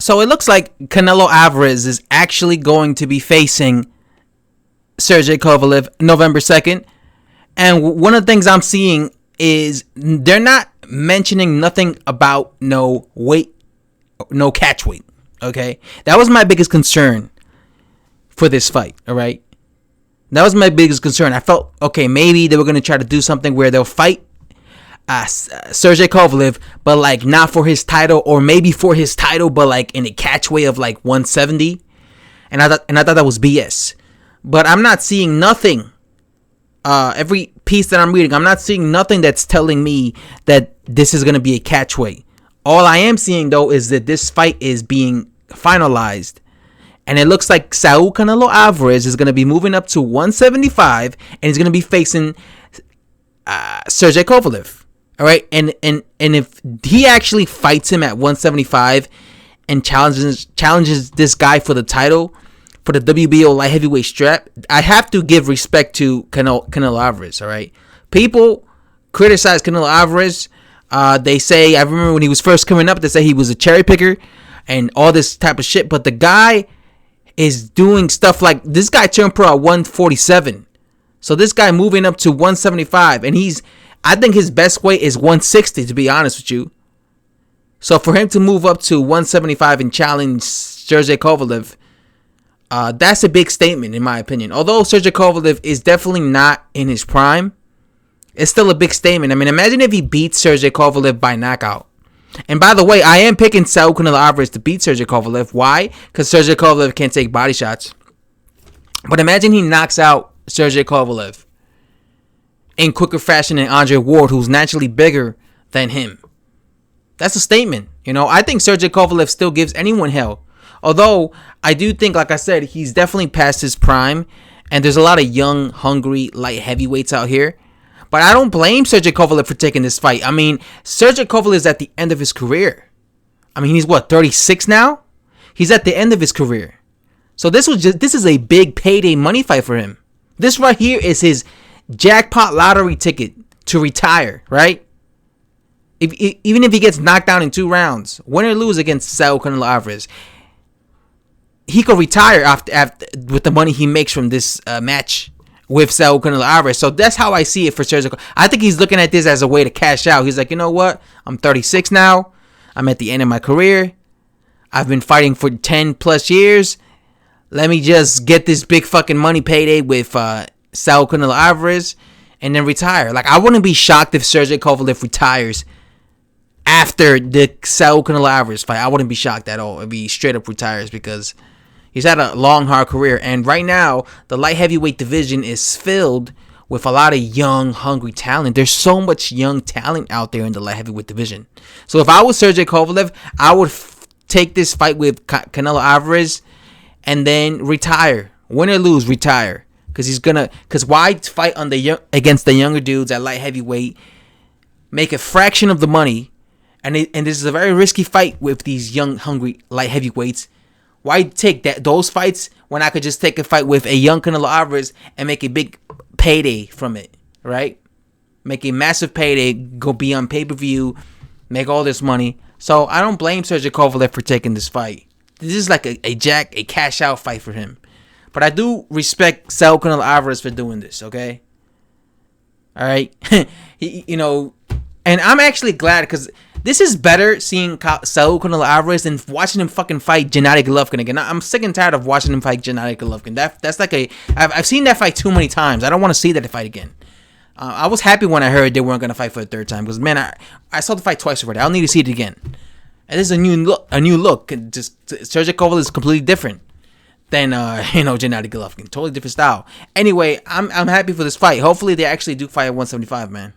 So it looks like Canelo Alvarez is actually going to be facing Sergey Kovalev November 2nd. And one of the things I'm seeing is they're not mentioning nothing about no weight, no catch weight. Okay? That was my biggest concern for this fight. All right? That was my biggest concern. I felt, okay, maybe they were going to try to do something where they'll fight Sergey Kovalev, but like not for his title, or maybe for his title, but like in a catch weight of like 170. And I thought that was BS. But I'm not seeing nothing. Every piece that I'm reading, I'm not seeing nothing that's telling me that this is going to be a catch weight. All I am seeing though is that this fight is being finalized. And it looks like Saul Canelo Alvarez is going to be moving up to 175, and he's going to be facing Sergey Kovalev. All right, and if he actually fights him at 175 and challenges this guy for the title, for the WBO light heavyweight strap, I have to give respect to Canelo Alvarez. All right, people criticize Canelo Alvarez. They say, I remember when he was first coming up, they say he was a cherry picker and all this type of shit. But the guy is doing stuff like, this guy turned pro at 147. So this guy moving up to 175, and I think his best weight is 160, to be honest with you. So for him to move up to 175 and challenge Sergey Kovalev, that's a big statement in my opinion. Although Sergey Kovalev is definitely not in his prime, it's still a big statement. I mean, imagine if he beats Sergey Kovalev by knockout. And by the way, I am picking Saul Canelo Alvarez to beat Sergey Kovalev. Why? Because Sergey Kovalev can't take body shots. But imagine he knocks out Sergey Kovalev in quicker fashion than Andre Ward, who's naturally bigger than him. That's a statement. You know, I think Sergey Kovalev still gives anyone hell. Although, I do think, like I said, he's definitely past his prime. And there's a lot of young, hungry, light heavyweights out here. But I don't blame Sergey Kovalev for taking this fight. I mean, Sergey Kovalev is at the end of his career. I mean, he's 36 now? He's at the end of his career. So this is a big payday money fight for him. This right here is his jackpot lottery ticket to retire, right? Even if he gets knocked down in 2 rounds, win or lose against Saul Canelo Alvarez, he could retire after with the money he makes from this match with Saul Canelo Alvarez. So that's how I see it for Sergey. I think he's looking at this as a way to cash out. He's like, you know what? I'm 36 now. I'm at the end of my career. I've been fighting for 10 plus years. Let me just get this big fucking money payday with Saul Canelo Alvarez and then retire. Like, I wouldn't be shocked if Sergey Kovalev retires after the Saul Canelo Alvarez fight. I wouldn't be shocked at all if he straight up retires, because he's had a long, hard career. And right now, the light heavyweight division is filled with a lot of young, hungry talent. There's so much young talent out there in the light heavyweight division. So if I was Sergey Kovalev, I would take this fight with Canelo Alvarez and then retire. Win or lose, retire. Because why fight on against the younger dudes at light heavyweight, make a fraction of the money, and this is a very risky fight with these young, hungry light heavyweights. Why take those fights when I could just take a fight with a young Canelo Alvarez and make a big payday from it, right? Make a massive payday, go be on pay-per-view, make all this money. So I don't blame Sergey Kovalev for taking this fight. This is like a cash out fight for him. But I do respect Saul Canelo Alvarez for doing this, okay? All right? And I'm actually glad, because this is better seeing Saul Canelo Alvarez than watching him fucking fight Gennady Golovkin again. I'm sick and tired of watching him fight Gennady Golovkin. That's like I've seen that fight too many times. I don't want to see that fight again. I was happy when I heard they weren't going to fight for the 3rd time, because, man, I saw the fight twice already. I don't need to see it again. And this is a new look. Just Sergey Kovalev is completely different than Gennady Golovkin. Totally different style. Anyway, I'm happy for this fight. Hopefully they actually do fight at 175, man.